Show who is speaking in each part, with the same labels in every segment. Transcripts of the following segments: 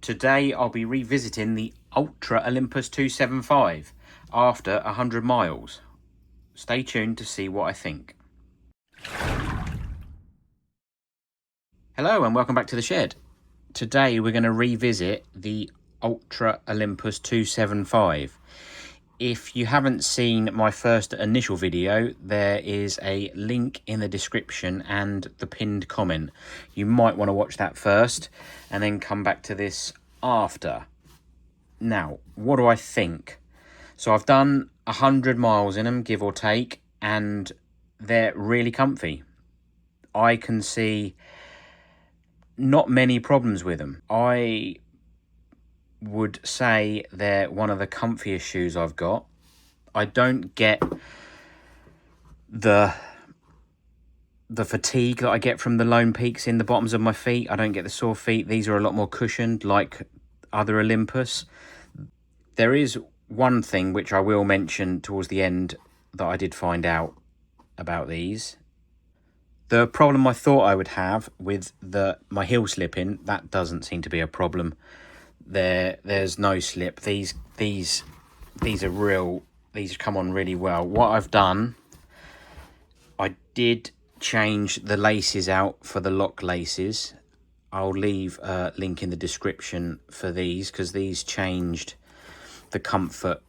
Speaker 1: Today I'll be revisiting the Altra Olympus 275 after 100 miles. Stay tuned to see what I think. Hello and welcome back to the shed. Today we're going to revisit the Altra Olympus 275. If you haven't seen my first initial video, there is a link in the description and the pinned comment. You might want to watch that first and then come back to this after. Now, what do I think? So I've done 100 miles in them, give or take, and they're really comfy. I can see not many problems with them. I would say they're one of the comfiest shoes I've got. I don't get the fatigue that I get from the Lone Peaks in the bottoms of my feet. I don't get the sore feet. These are a lot more cushioned, like other Olympus. There is one thing which I will mention towards the end that I did find out about these. The problem I thought I would have with my heel slipping, that doesn't seem to be a problem. There's no slip. These are real. These come on really well. What I've done, I did change the laces out for the lock laces. I'll leave a link in the description for these because these changed the comfort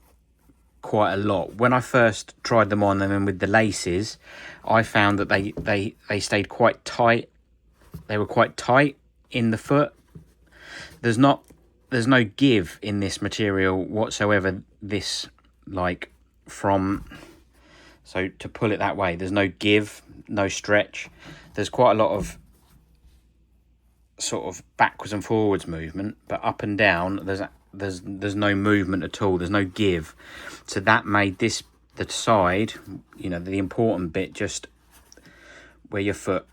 Speaker 1: quite a lot. When I first tried them on and then with the laces, I found that they stayed quite tight. They were quite tight in the foot. There's no give in this material whatsoever. So to pull it that way, there's no give, no stretch. There's quite a lot of sort of backwards and forwards movement, but up and down there's no movement at all. There's no give. So that made the side, you know, the important bit, just where your foot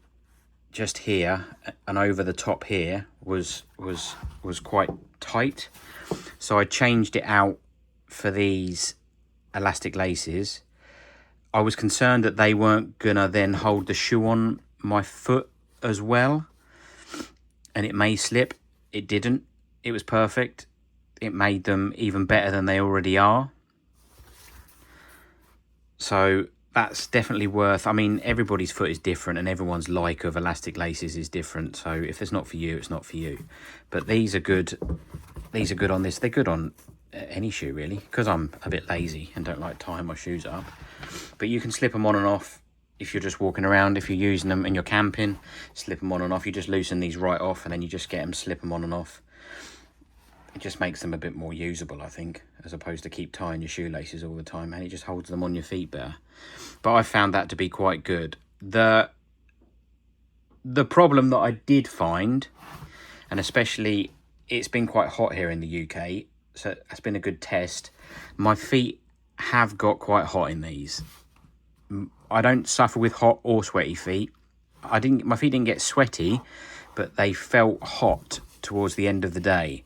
Speaker 1: just here and over the top here was quite tight. So I changed it out for these elastic laces. I was concerned that they weren't gonna then hold the shoe on my foot as well, and it may slip. It didn't. It was perfect. It made them even better than they already are. So that's definitely worth. I mean, everybody's foot is different and everyone's like of elastic laces is different. So if it's not for you, it's not for you. But these are good. These are good on this. They're good on any shoe really, because I'm a bit lazy and don't like tying my shoes up. But you can slip them on and off if you're just walking around. If you're using them and you're camping, slip them on and off. You just loosen these right off and then you just get them, slip them on and off. It just makes them a bit more usable, I think, as opposed to keep tying your shoelaces all the time, and it just holds them on your feet better. But I found that to be quite good. The problem that I did find, and especially it's been quite hot here in the UK, so that's been a good test. My feet have got quite hot in these. I don't suffer with hot or sweaty feet. My feet didn't get sweaty, but they felt hot towards the end of the day.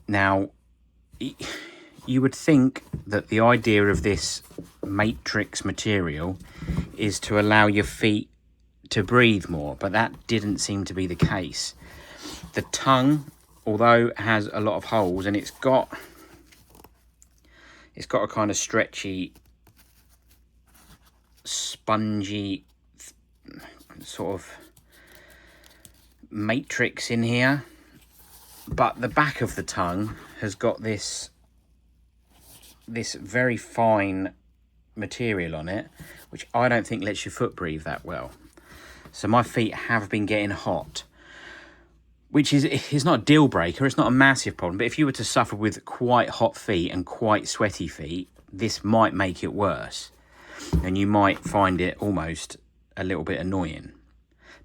Speaker 1: Now, you would think that the idea of this matrix material is to allow your feet to breathe more, but that didn't seem to be the case. The tongue, although it has a lot of holes, and it's got a kind of stretchy, spongy sort of matrix in here, but the back of the tongue has got this very fine material on it, which I don't think lets your foot breathe that well. So my feet have been getting hot, which is not a deal breaker. It's not a massive problem, but if you were to suffer with quite hot feet and quite sweaty feet, this might make it worse, and you might find it almost a little bit annoying.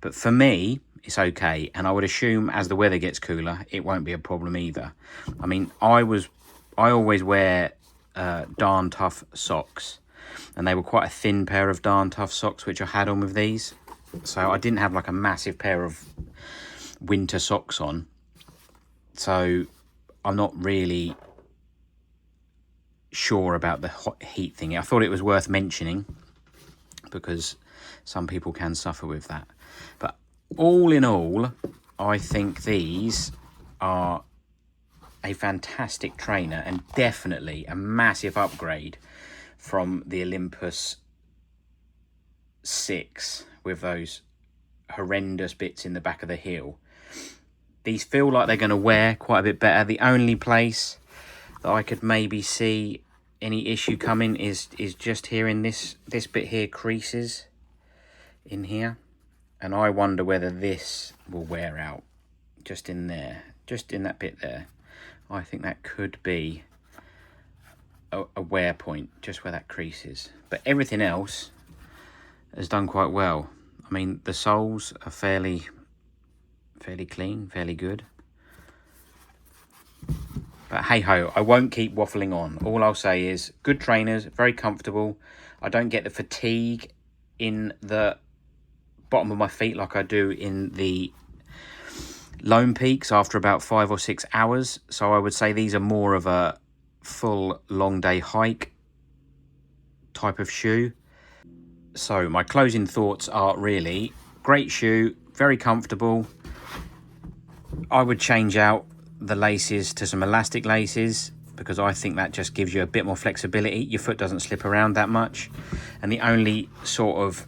Speaker 1: But for me, it's okay, and I would assume as the weather gets cooler, it won't be a problem either. I mean, I always wear Darn Tough socks, and they were quite a thin pair of Darn Tough socks which I had on with these, so I didn't have like a massive pair of winter socks on, so I'm not really sure about the hot heat thing. I thought it was worth mentioning because some people can suffer with that. But all in all, I think these are a fantastic trainer and definitely a massive upgrade from the Olympus 6 with those horrendous bits in the back of the heel. These feel like they're going to wear quite a bit better. The only place that I could maybe see any issue coming is just here in this bit here, creases in here, and I wonder whether this will wear out just in there, just in that bit there. I think that could be a wear point, just where that crease is. But everything else has done quite well. I mean, the soles are fairly clean, fairly good. But hey ho, I won't keep waffling on. All I'll say is good trainers, very comfortable. I don't get the fatigue in the bottom of my feet like I do in the Lone Peaks after about 5 or 6 hours. So I would say these are more of a full long day hike type of shoe. So my closing thoughts are really great shoe, very comfortable. I would change out the laces to some elastic laces because I think that just gives you a bit more flexibility. Your foot doesn't slip around that much. And the only sort of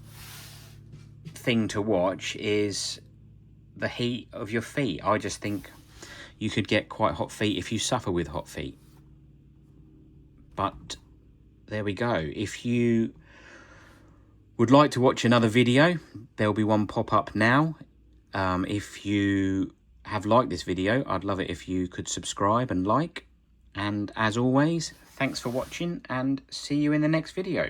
Speaker 1: thing to watch is the heat of your feet. I just think you could get quite hot feet if you suffer with hot feet. But there we go. If you would like to watch another video, there'll be one pop up now. If you have liked this video, I'd love it if you could subscribe and like. And as always, thanks for watching and see you in the next video.